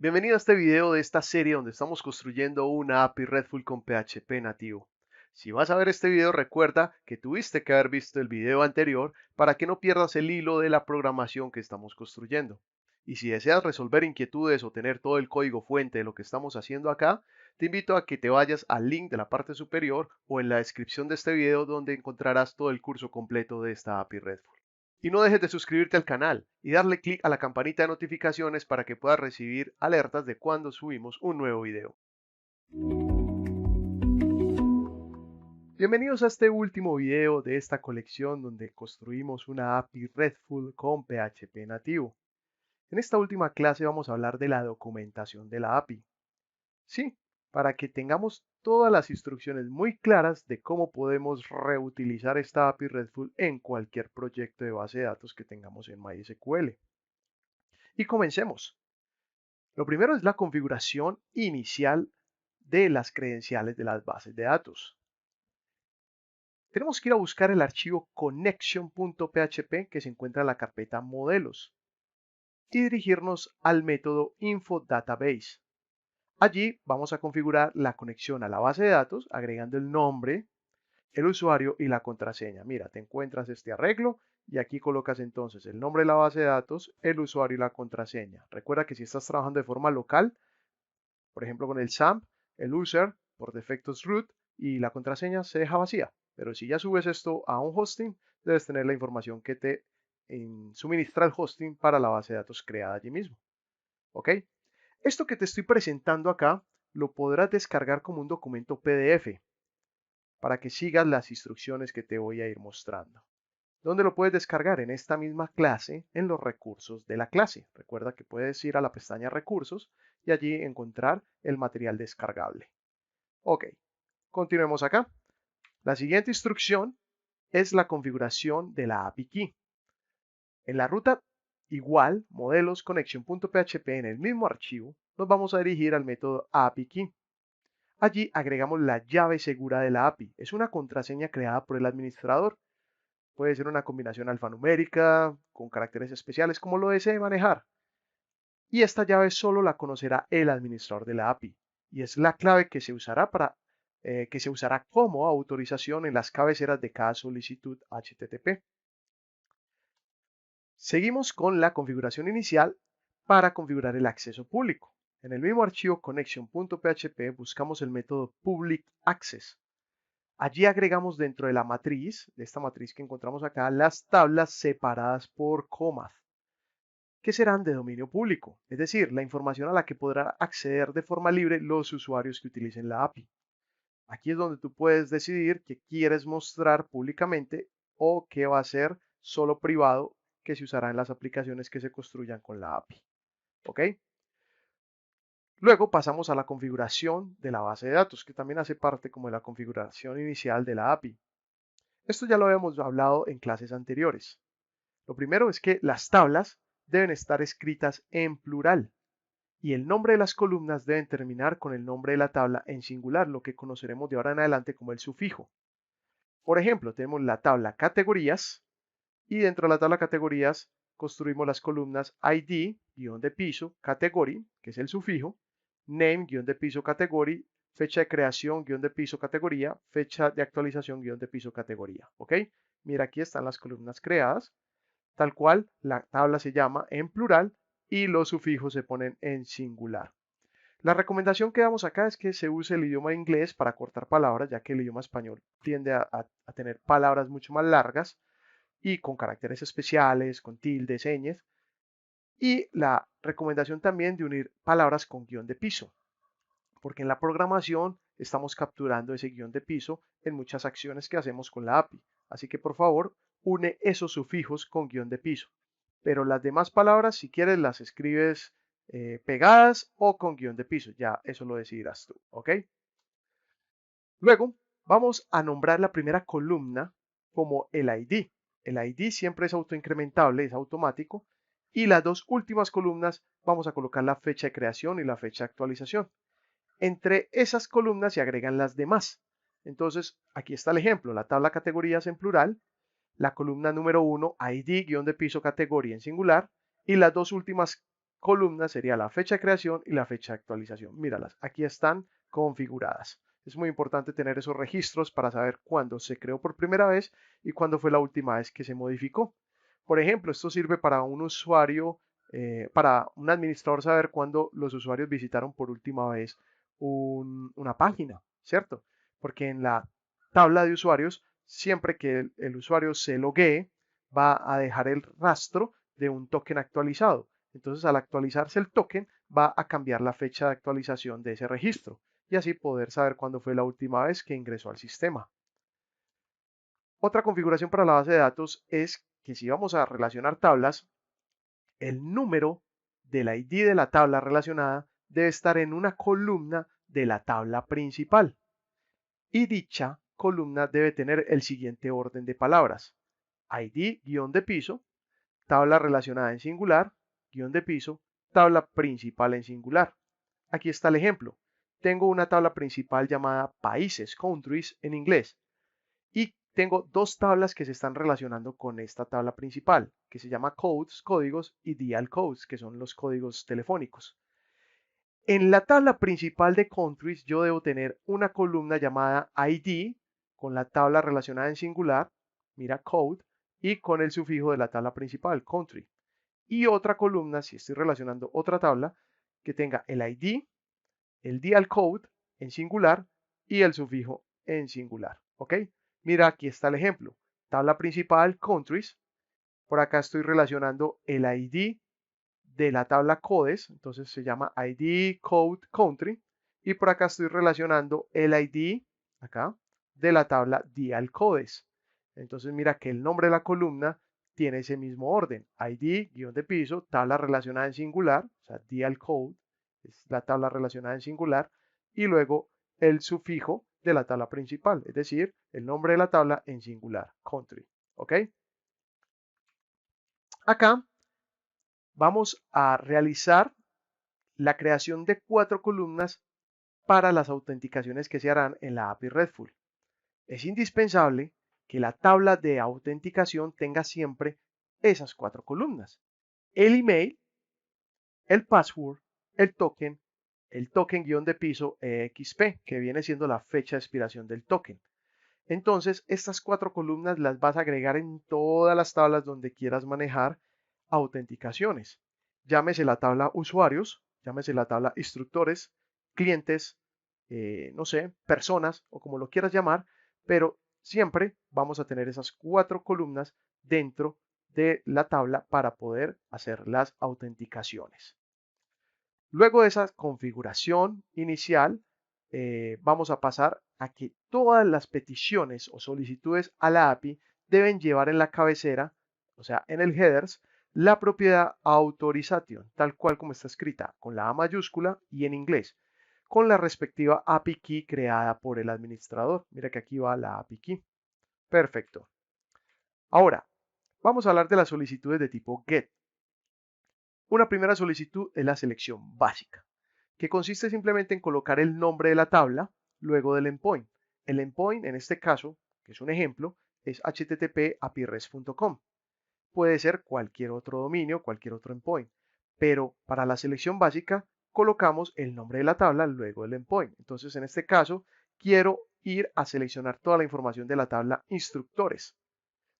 Bienvenido a este video de esta serie donde estamos construyendo una API RESTful con PHP nativo. Si vas a ver este video, recuerda que tuviste que haber visto el video anterior para que no pierdas el hilo de la programación que estamos construyendo. Y si deseas resolver inquietudes o tener todo el código fuente de lo que estamos haciendo acá, te invito a que te vayas al link de la parte superior o en la descripción de este video donde encontrarás todo el curso completo de esta API RESTful. Y no dejes de suscribirte al canal y darle clic a la campanita de notificaciones para que puedas recibir alertas de cuando subimos un nuevo video. Bienvenidos a este último video de esta colección donde construimos una API RESTful con PHP nativo. En esta última clase vamos a hablar de la documentación de la API. Sí, para que tengamos todas las instrucciones muy claras de cómo podemos reutilizar esta API RESTful en cualquier proyecto de base de datos que tengamos en MySQL. Y comencemos. Lo primero es la configuración inicial de las credenciales de las bases de datos. Tenemos que ir a buscar el archivo connection.php que se encuentra en la carpeta modelos y dirigirnos al método infoDatabase. Allí vamos a configurar la conexión a la base de datos agregando el nombre, el usuario y la contraseña. Mira, te encuentras este arreglo y aquí colocas entonces el nombre de la base de datos, el usuario y la contraseña. Recuerda que si estás trabajando de forma local, por ejemplo con el SAMP, el user por defecto es root y la contraseña se deja vacía. Pero si ya subes esto a un hosting, debes tener la información que te suministra el hosting para la base de datos creada allí mismo. ¿Ok? Esto que te estoy presentando acá lo podrás descargar como un documento PDF para que sigas las instrucciones que te voy a ir mostrando. ¿Dónde lo puedes descargar? En esta misma clase, en los recursos de la clase. Recuerda que puedes ir a la pestaña recursos y allí encontrar el material descargable. Ok, continuemos acá. La siguiente instrucción es la configuración de la API Key. En la ruta igual, modelos connection.php en el mismo archivo, nos vamos a dirigir al método API Key. Allí agregamos la llave segura de la API. Es una contraseña creada por el administrador. Puede ser una combinación alfanumérica, con caracteres especiales, como lo desee manejar. Y esta llave solo la conocerá el administrador de la API. Y es la clave que se usará como autorización en las cabeceras de cada solicitud HTTP. Seguimos con la configuración inicial para configurar el acceso público. En el mismo archivo connection.php buscamos el método public access. Allí agregamos dentro de la matriz, de esta matriz que encontramos acá, las tablas separadas por comas, que serán de dominio público, es decir, la información a la que podrán acceder de forma libre los usuarios que utilicen la API. Aquí es donde tú puedes decidir qué quieres mostrar públicamente o qué va a ser solo privado que se usará en las aplicaciones que se construyan con la API. ¿Ok? Luego pasamos a la configuración de la base de datos, que también hace parte como de la configuración inicial de la API. Esto ya lo habíamos hablado en clases anteriores. Lo primero es que las tablas deben estar escritas en plural y el nombre de las columnas deben terminar con el nombre de la tabla en singular, lo que conoceremos de ahora en adelante como el sufijo. Por ejemplo, tenemos la tabla categorías y dentro de la tabla categorías construimos las columnas ID, guión de piso, category, que es el sufijo, name, guión de piso, category, fecha de creación, guión de piso, categoría, fecha de actualización, guión de piso, categoría. ¿Ok? Mira, aquí están las columnas creadas, tal cual la tabla se llama en plural y los sufijos se ponen en singular. La recomendación que damos acá es que se use el idioma inglés para cortar palabras, ya que el idioma español tiende a tener palabras mucho más largas y con caracteres especiales, con tildes, señas. Y la recomendación también de unir palabras con guión de piso, porque en la programación estamos capturando ese guión de piso en muchas acciones que hacemos con la API. Así que por favor, une esos sufijos con guión de piso. Pero las demás palabras, si quieres, las escribes pegadas o con guión de piso. Ya eso lo decidirás tú, ¿ok? Luego vamos a nombrar la primera columna como el ID. El ID siempre es autoincrementable, es automático. Y las dos últimas columnas vamos a colocar la fecha de creación y la fecha de actualización. Entre esas columnas se agregan las demás. Entonces, aquí está el ejemplo, la tabla categorías en plural, la columna número 1, ID, guión de piso, categoría en singular, y las dos últimas columna sería la fecha de creación y la fecha de actualización. Míralas, aquí están configuradas. Es muy importante tener esos registros para saber cuándo se creó por primera vez y cuándo fue la última vez que se modificó. Por ejemplo, esto sirve para un usuario, para un administrador saber cuándo los usuarios visitaron por última vez una página, ¿cierto? Porque en la tabla de usuarios, siempre que el usuario se loguee, va a dejar el rastro de un token actualizado. Entonces, al actualizarse el token, va a cambiar la fecha de actualización de ese registro y así poder saber cuándo fue la última vez que ingresó al sistema. Otra configuración para la base de datos es que si vamos a relacionar tablas, el número del ID de la tabla relacionada debe estar en una columna de la tabla principal. Y dicha columna debe tener el siguiente orden de palabras: ID, guión de piso, tabla relacionada en singular, guión de piso, tabla principal en singular. Aquí está el ejemplo. Tengo una tabla principal llamada países, countries en inglés, y tengo dos tablas que se están relacionando con esta tabla principal, que se llama codes, códigos, y dial codes, que son los códigos telefónicos. En la tabla principal de countries yo debo tener una columna llamada ID con la tabla relacionada en singular, mira code, y con el sufijo de la tabla principal, country. Y otra columna, si estoy relacionando otra tabla, que tenga el ID, el dial code en singular y el sufijo en singular. ¿Ok? Mira, aquí está el ejemplo. Tabla principal, countries. Por acá estoy relacionando el ID de la tabla codes, entonces se llama ID code country, y por acá estoy relacionando el ID, acá, de la tabla dial codes. Entonces mira que el nombre de la columna tiene ese mismo orden: ID, guión de piso, tabla relacionada en singular, o sea, dial code, es la tabla relacionada en singular, y luego el sufijo de la tabla principal, es decir, el nombre de la tabla en singular, country. ¿Ok? Acá vamos a realizar la creación de 4 columnas para las autenticaciones que se harán en la API RESTful. Es indispensable que la tabla de autenticación tenga siempre esas 4 columnas: el email, el password, el token guión de piso EXP, que viene siendo la fecha de expiración del token. Entonces, estas 4 columnas las vas a agregar en todas las tablas donde quieras manejar autenticaciones. Llámese la tabla usuarios, llámese la tabla instructores, clientes, no sé, personas o como lo quieras llamar, pero siempre vamos a tener esas 4 columnas dentro de la tabla para poder hacer las autenticaciones. Luego de esa configuración inicial, vamos a pasar a que todas las peticiones o solicitudes a la API deben llevar en la cabecera, o sea, en el headers, la propiedad authorization, tal cual como está escrita, con la A mayúscula y en inglés, con la respectiva API key creada por el administrador. Mira que aquí va la API key. Perfecto. Ahora, vamos a hablar de las solicitudes de tipo GET. Una primera solicitud es la selección básica, que consiste simplemente en colocar el nombre de la tabla luego del endpoint. El endpoint, en este caso, que es un ejemplo, es http://apiRest.com. Puede ser cualquier otro dominio, cualquier otro endpoint, pero para la selección básica colocamos el nombre de la tabla luego del endpoint. Entonces, en este caso, quiero ir a seleccionar toda la información de la tabla instructores.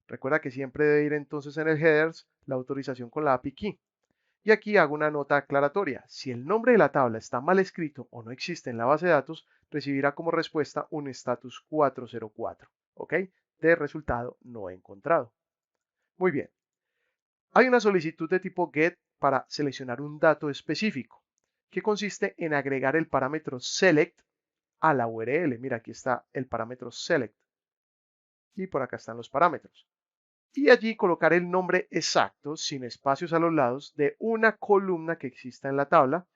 Recuerda que siempre debe ir entonces en el headers la autorización con la API key. Y aquí hago una nota aclaratoria: si el nombre de la tabla está mal escrito o no existe en la base de datos, recibirá como respuesta un status 404, ¿ok? De resultado no encontrado. Muy bien. Hay una solicitud de tipo GET para seleccionar un dato específico, que consiste en agregar el parámetro select a la URL. Mira, aquí está el parámetro select. Y por acá están los parámetros. Y allí colocar el nombre exacto, sin espacios a los lados, de una columna que exista en la tabla,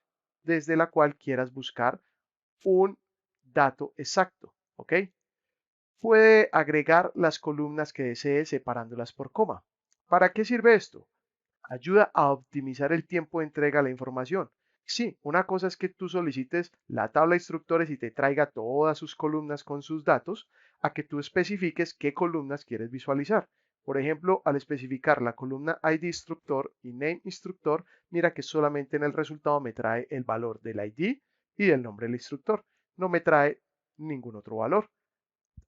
desde la cual quieras buscar un dato exacto, ¿ok? Puede agregar las columnas que desee separándolas por coma. ¿Para qué sirve esto? Ayuda a optimizar el tiempo de entrega a la información. Sí, una cosa es que tú solicites la tabla de instructores y te traiga todas sus columnas con sus datos, a que tú especifiques qué columnas quieres visualizar. Por ejemplo, al especificar la columna ID instructor y name instructor, mira que solamente en el resultado me trae el valor del ID y el nombre del instructor. No me trae ningún otro valor.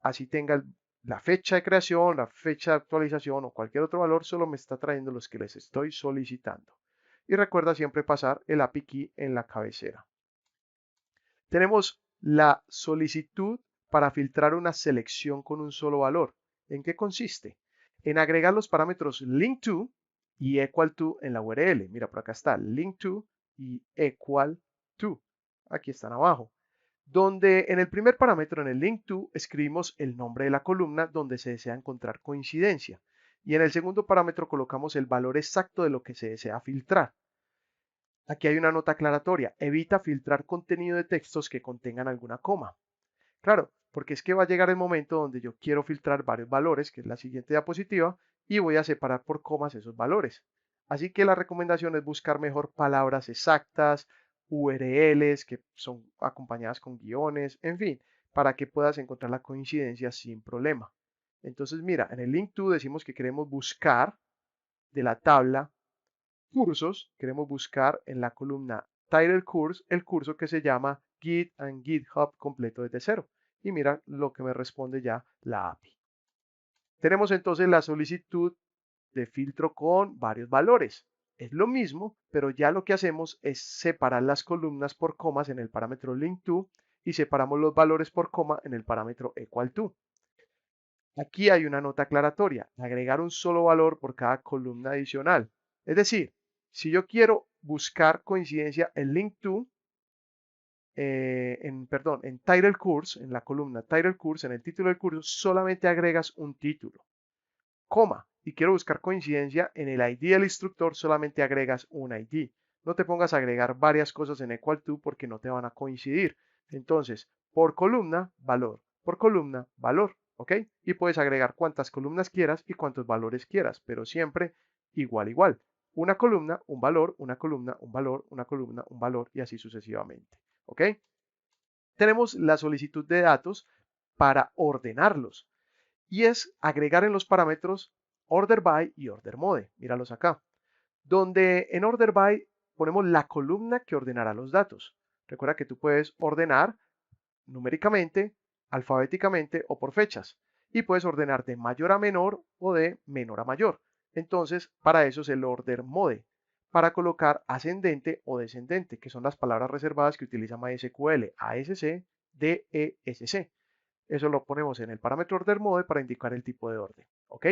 Así tenga la fecha de creación, la fecha de actualización o cualquier otro valor, solo me está trayendo los que les estoy solicitando. Y recuerda siempre pasar el API key en la cabecera. Tenemos la solicitud para filtrar una selección con un solo valor. ¿En qué consiste? En agregar los parámetros link to y equal to en la URL. Mira, por acá está link to y equal to. Aquí están abajo. Donde en el primer parámetro, en el link to, escribimos el nombre de la columna donde se desea encontrar coincidencia. Y en el segundo parámetro colocamos el valor exacto de lo que se desea filtrar. Aquí hay una nota aclaratoria. Evita filtrar contenido de textos que contengan alguna coma. Claro, porque es que va a llegar el momento donde yo quiero filtrar varios valores, que es la siguiente diapositiva, y voy a separar por comas esos valores. Así que la recomendación es buscar mejor palabras exactas, URLs que son acompañadas con guiones, en fin, para que puedas encontrar la coincidencia sin problema. Entonces, mira, en el link to decimos que queremos buscar de la tabla cursos, queremos buscar en la columna Title Course el curso que se llama Git and GitHub completo desde cero. Y mira lo que me responde ya la API. Tenemos entonces la solicitud de filtro con varios valores. Es lo mismo, pero ya lo que hacemos es separar las columnas por comas en el parámetro link to y separamos los valores por coma en el parámetro equal to. Aquí hay una nota aclaratoria, agregar un solo valor por cada columna adicional. Es decir, si yo quiero buscar coincidencia en link to, en title course, en la columna title course, en el título del curso, solamente agregas un título, coma, y quiero buscar coincidencia en el ID del instructor, solamente agregas un ID. No te pongas a agregar varias cosas en equal to porque no te van a coincidir. Entonces, por columna, valor, por columna, valor, ¿ok? Y puedes agregar cuantas columnas quieras y cuantos valores quieras, pero siempre igual, igual. Una columna, un valor, una columna, un valor, una columna, un valor y así sucesivamente, ¿ok? Tenemos la solicitud de datos para ordenarlos y es agregar en los parámetros order by y order mode. Míralos acá, donde en order by ponemos la columna que ordenará los datos. Recuerda que tú puedes ordenar numéricamente, alfabéticamente o por fechas y puedes ordenar de mayor a menor o de menor a mayor. Entonces, para eso es el order mode, para colocar ascendente o descendente, que son las palabras reservadas que utiliza MySQL, ASC, DESC. Eso lo ponemos en el parámetro order mode para indicar el tipo de orden. ¿Ok?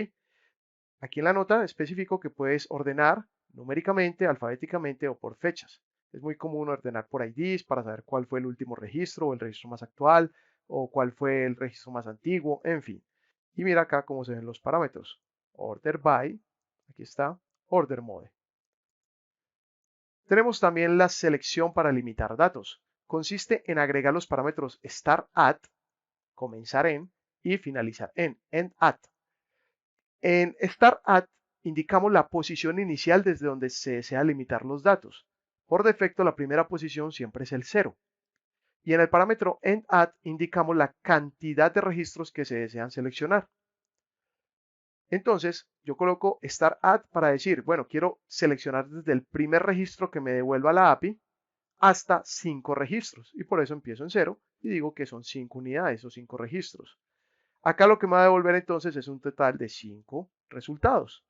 Aquí en la nota especifico que puedes ordenar numéricamente, alfabéticamente o por fechas. Es muy común ordenar por IDs para saber cuál fue el último registro o el registro más actual o cuál fue el registro más antiguo, en fin. Y mira acá cómo se ven los parámetros. Order by, aquí está, order mode. Tenemos también la selección para limitar datos. Consiste en agregar los parámetros start at, comenzar en y finalizar en, end at. En start at indicamos la posición inicial desde donde se desea limitar los datos. Por defecto, la primera posición siempre es el 0. Y en el parámetro end at indicamos la cantidad de registros que se desean seleccionar. Entonces, yo coloco start at para decir, bueno, quiero seleccionar desde el primer registro que me devuelva la API hasta 5 registros. Y por eso empiezo en 0 y digo que son 5 unidades o 5 registros. Acá lo que me va a devolver entonces es un total de 5 resultados.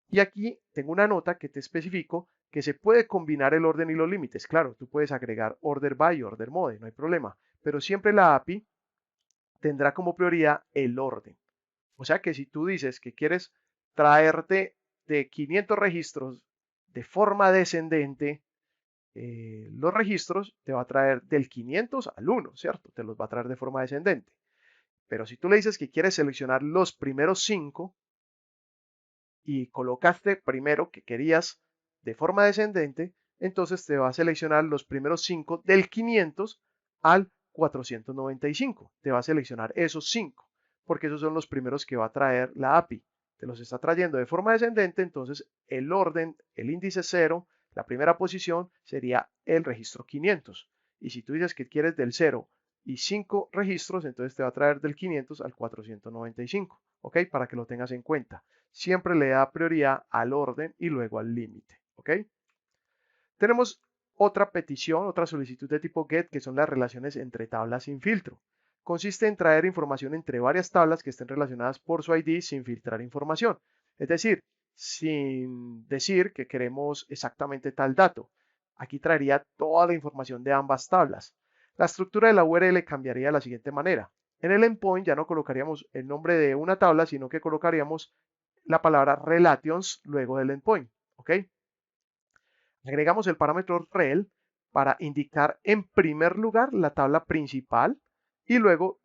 Y aquí tengo una nota que te especifico que se puede combinar el orden y los límites. Claro, tú puedes agregar order by y order mode, no hay problema. Pero siempre la API tendrá como prioridad el orden. O sea que si tú dices que quieres traerte de 500 registros de forma descendente, los registros te va a traer del 500 al 1, ¿cierto? Te los va a traer de forma descendente. Pero si tú le dices que quieres seleccionar los primeros 5 y colocaste primero que querías de forma descendente, entonces te va a seleccionar los primeros 5 del 500 al 495. Te va a seleccionar esos 5, porque esos son los primeros que va a traer la API. Te los está trayendo de forma descendente, entonces el orden, el índice 0, la primera posición sería el registro 500. Y si tú dices que quieres del 0 y 5 registros, entonces te va a traer del 500 al 495, ¿ok? Para que lo tengas en cuenta. Siempre le da prioridad al orden y luego al límite, ¿ok? Tenemos otra petición, otra solicitud de tipo GET, que son las relaciones entre tablas sin filtro. Consiste en traer información entre varias tablas que estén relacionadas por su ID sin filtrar información. Es decir, sin decir que queremos exactamente tal dato. Aquí traería toda la información de ambas tablas. La estructura de la URL cambiaría de la siguiente manera. En el endpoint ya no colocaríamos el nombre de una tabla, sino que colocaríamos la palabra relations luego del endpoint, ¿ok? Agregamos el parámetro rel para indicar en primer lugar la tabla principal y luego,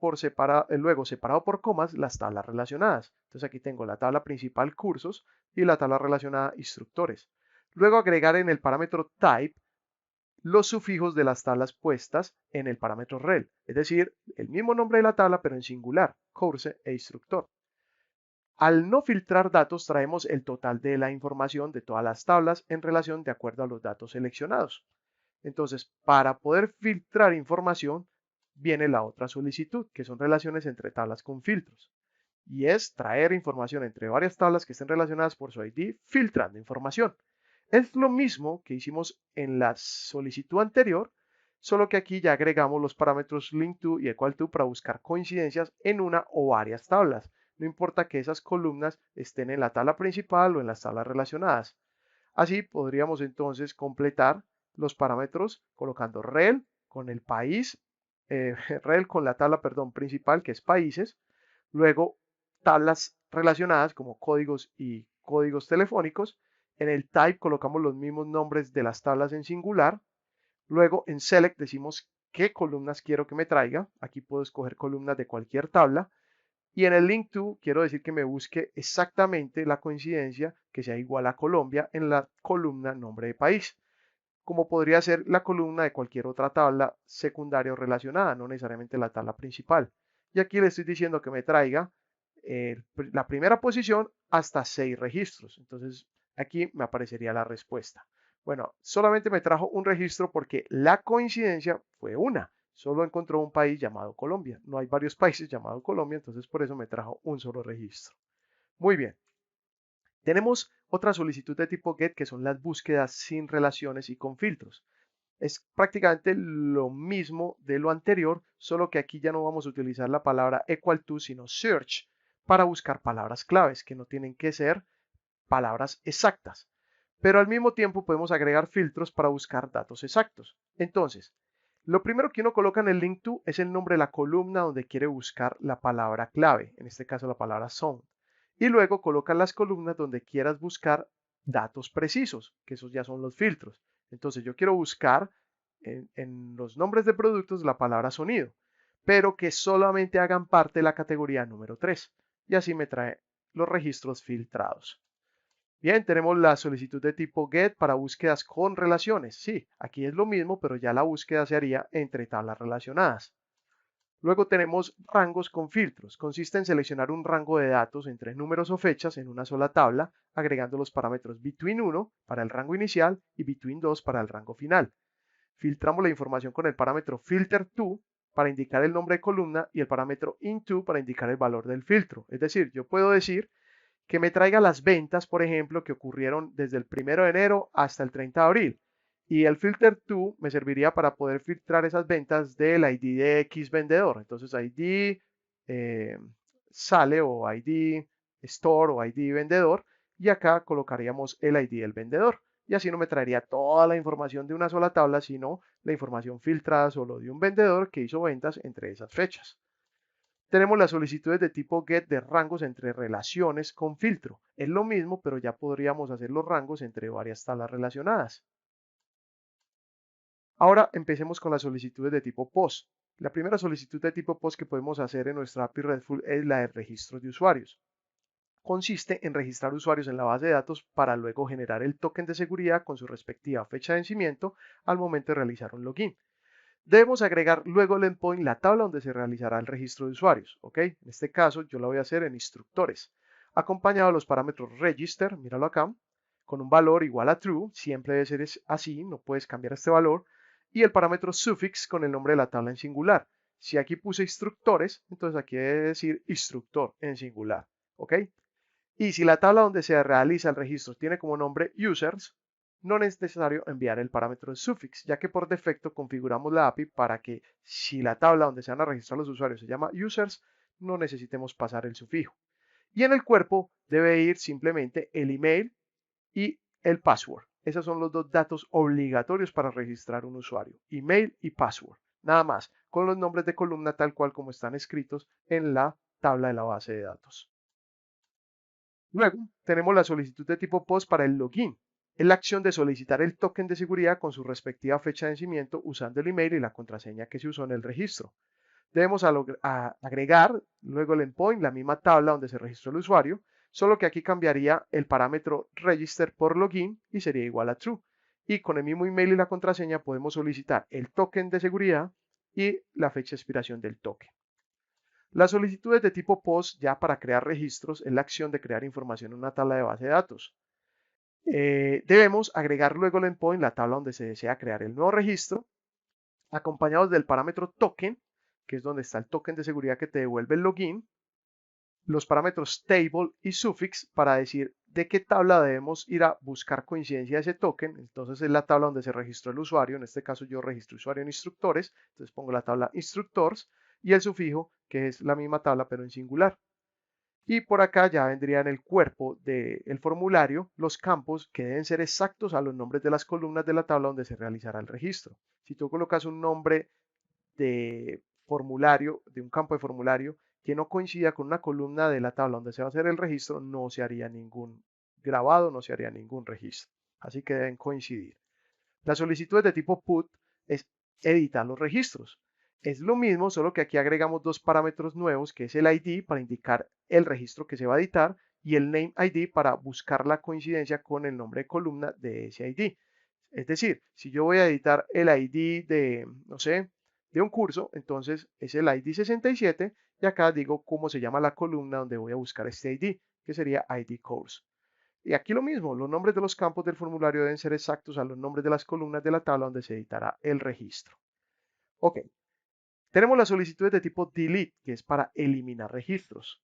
luego separado por comas las tablas relacionadas. Entonces aquí tengo la tabla principal cursos y la tabla relacionada instructores. Luego agregar en el parámetro type los sufijos de las tablas puestas en el parámetro rel, es decir, el mismo nombre de la tabla pero en singular, course e instructor. Al no filtrar datos, traemos el total de la información de todas las tablas en relación de acuerdo a los datos seleccionados. Entonces, para poder filtrar información, viene la otra solicitud, que son relaciones entre tablas con filtros. Y es traer información entre varias tablas que estén relacionadas por su ID, filtrando información. Es lo mismo que hicimos en la solicitud anterior, solo que aquí ya agregamos los parámetros link_to y equal_to para buscar coincidencias en una o varias tablas. No importa que esas columnas estén en la tabla principal o en las tablas relacionadas. Así podríamos entonces completar los parámetros colocando rel con el país, rel con la tabla, perdón, principal que es países, luego tablas relacionadas como códigos y códigos telefónicos. En el type colocamos los mismos nombres de las tablas en singular. Luego en select decimos qué columnas quiero que me traiga. Aquí puedo escoger columnas de cualquier tabla. Y en el link to quiero decir que me busque exactamente la coincidencia que sea igual a Colombia en la columna nombre de país, como podría ser la columna de cualquier otra tabla secundaria o relacionada, no necesariamente la tabla principal. Y aquí le estoy diciendo que me traiga la primera posición hasta 6 registros. Entonces aquí me aparecería la respuesta. Bueno, solamente me trajo un registro porque la coincidencia fue una. Solo encontró un país llamado Colombia. No hay varios países llamados Colombia, entonces por eso me trajo un solo registro. Muy bien. Tenemos otra solicitud de tipo GET que son las búsquedas sin relaciones y con filtros. Es prácticamente lo mismo de lo anterior, solo que aquí ya no vamos a utilizar la palabra equal to, sino search para buscar palabras claves que no tienen que ser palabras exactas. Pero al mismo tiempo podemos agregar filtros para buscar datos exactos. Entonces, lo primero que uno coloca en el link to es el nombre de la columna donde quiere buscar la palabra clave, en este caso la palabra sound. Y luego coloca las columnas donde quieras buscar datos precisos, que esos ya son los filtros. Entonces yo quiero buscar en los nombres de productos la palabra sonido, pero que solamente hagan parte de la categoría número 3. Y así me trae los registros filtrados. Bien, tenemos la solicitud de tipo GET para búsquedas con relaciones. Sí, aquí es lo mismo, pero ya la búsqueda se haría entre tablas relacionadas. Luego tenemos rangos con filtros. Consiste en seleccionar un rango de datos entre números o fechas en una sola tabla, agregando los parámetros between 1 para el rango inicial y between 2 para el rango final. Filtramos la información con el parámetro filter_to para indicar el nombre de columna y el parámetro into para indicar el valor del filtro. Es decir, yo puedo decir que me traiga las ventas, por ejemplo, que ocurrieron desde el 1 de enero hasta el 30 de abril. Y el filter_to me serviría para poder filtrar esas ventas del ID de X vendedor. Entonces ID sale o ID store o ID vendedor. Y acá colocaríamos el ID del vendedor. Y así no me traería toda la información de una sola tabla, sino la información filtrada solo de un vendedor que hizo ventas entre esas fechas. Tenemos las solicitudes de tipo GET de rangos entre relaciones con filtro. Es lo mismo, pero ya podríamos hacer los rangos entre varias tablas relacionadas. Ahora empecemos con las solicitudes de tipo POST. La primera solicitud de tipo POST que podemos hacer en nuestra API RESTful es la de registros de usuarios. Consiste en registrar usuarios en la base de datos para luego generar el token de seguridad con su respectiva fecha de vencimiento al momento de realizar un login. Debemos agregar luego el endpoint la tabla donde se realizará el registro de usuarios, ¿ok? En este caso yo lo voy a hacer en instructores, acompañado de los parámetros register, míralo acá, con un valor igual a true, siempre debe ser así, no puedes cambiar este valor, y el parámetro suffix con el nombre de la tabla en singular. Si aquí puse instructores, entonces aquí debe decir instructor en singular, ¿ok? Y si la tabla donde se realiza el registro tiene como nombre users, no es necesario enviar el parámetro de suffix, ya que por defecto configuramos la API para que si la tabla donde se van a registrar los usuarios se llama users, no necesitemos pasar el sufijo. Y en el cuerpo debe ir simplemente el email y el password. Esos son los dos datos obligatorios para registrar un usuario, email y password. Nada más, con los nombres de columna tal cual como están escritos en la tabla de la base de datos. Luego, tenemos la solicitud de tipo POST para el login. Es la acción de solicitar el token de seguridad con su respectiva fecha de vencimiento usando el email y la contraseña que se usó en el registro. Debemos agregar luego el endpoint, la misma tabla donde se registró el usuario, solo que aquí cambiaría el parámetro register por login y sería igual a true. Y con el mismo email y la contraseña podemos solicitar el token de seguridad y la fecha de expiración del token. Las solicitudes de tipo POST ya para crear registros es la acción de crear información en una tabla de base de datos. Debemos agregar luego el endpoint, la tabla donde se desea crear el nuevo registro, acompañados del parámetro token, que es donde está el token de seguridad que te devuelve el login, los parámetros table y suffix para decir de qué tabla debemos ir a buscar coincidencia de ese token. Entonces es la tabla donde se registró el usuario. En este caso yo registro usuario en instructores. Entonces pongo la tabla instructors y el sufijo que es la misma tabla pero en singular. Y por acá ya vendría en el cuerpo del formulario los campos que deben ser exactos a los nombres de las columnas de la tabla donde se realizará el registro. Si tú colocas un nombre de formulario, de un campo de formulario, que no coincida con una columna de la tabla donde se va a hacer el registro, no se haría ningún grabado, no se haría ningún registro. Así que deben coincidir. La solicitud de tipo put es editar los registros. Es lo mismo, solo que aquí agregamos dos parámetros nuevos, que es el ID para indicar el registro que se va a editar y el name ID para buscar la coincidencia con el nombre de columna de ese ID. Es decir, si yo voy a editar el ID de, no sé, de un curso, entonces es el ID 67 y acá digo cómo se llama la columna donde voy a buscar este ID, que sería ID course. Y aquí lo mismo, los nombres de los campos del formulario deben ser exactos a los nombres de las columnas de la tabla donde se editará el registro. Ok, tenemos las solicitudes de tipo delete, que es para eliminar registros.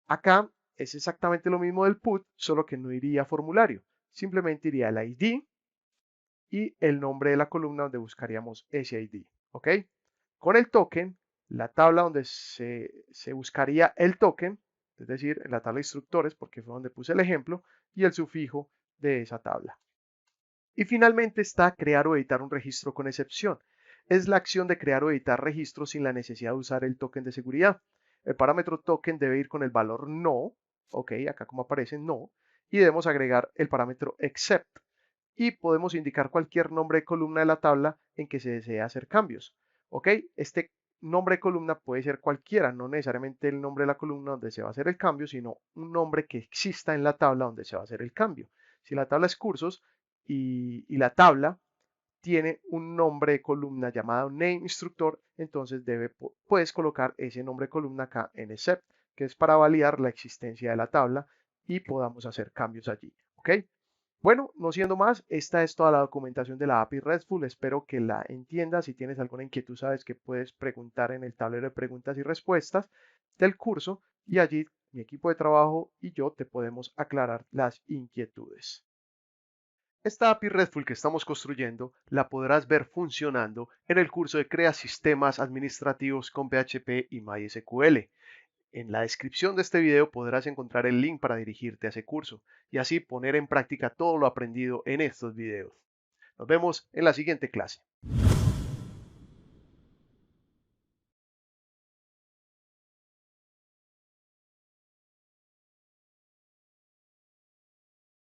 Acá es exactamente lo mismo del put, solo que no iría formulario. Simplemente iría el ID y el nombre de la columna donde buscaríamos ese ID. ¿Ok? Con el token, la tabla donde se buscaría el token, es decir, en la tabla de instructores, porque fue donde puse el ejemplo, y el sufijo de esa tabla. Y finalmente está crear o editar un registro con excepción. Es la acción de crear o editar registros sin la necesidad de usar el token de seguridad. El parámetro token debe ir con el valor no, ok, acá como aparece no, y debemos agregar el parámetro except. Y podemos indicar cualquier nombre de columna de la tabla en que se desea hacer cambios. Ok, este nombre de columna puede ser cualquiera, no necesariamente el nombre de la columna donde se va a hacer el cambio, sino un nombre que exista en la tabla donde se va a hacer el cambio. Si la tabla es cursos y la tabla tiene un nombre de columna llamado name instructor, entonces puedes colocar ese nombre de columna acá en except, que es para validar la existencia de la tabla y podamos hacer cambios allí. ¿Ok? Bueno, no siendo más, esta es toda la documentación de la API RESTful. Espero que la entiendas. Si tienes alguna inquietud, sabes que puedes preguntar en el tablero de preguntas y respuestas del curso y allí mi equipo de trabajo y yo te podemos aclarar las inquietudes. Esta API RESTful que estamos construyendo la podrás ver funcionando en el curso de Crea Sistemas Administrativos con PHP y MySQL. En la descripción de este video podrás encontrar el link para dirigirte a ese curso y así poner en práctica todo lo aprendido en estos videos. Nos vemos en la siguiente clase.